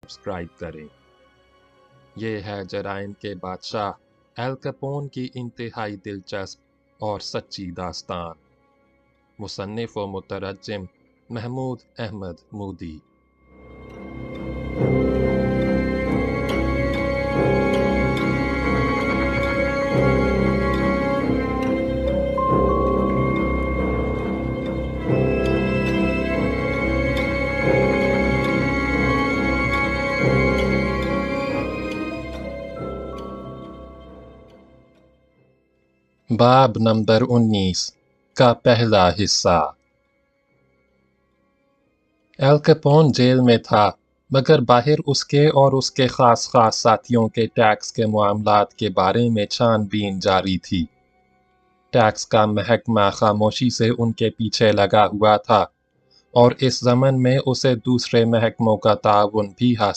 Subscribe کریں۔ یہ ہے جرائم کے بادشاہ ایل کیپون کی انتہائی دلچسپ اور سچی داستان۔ مصنف و مترجم محمود احمد مودی۔ باب نمبر 19 کا پہلا حصہ۔ ایل کیپون جیل میں تھا، مگر باہر اس کے اور اس کے خاص ساتھیوں کے ٹیکس کے معاملات کے بارے میں چھان بین جاری تھی۔ ٹیکس کا محکمہ خاموشی سے ان کے پیچھے لگا ہوا تھا، اور اس ضمن میں اسے دوسرے محکموں کا تعاون بھی حاصل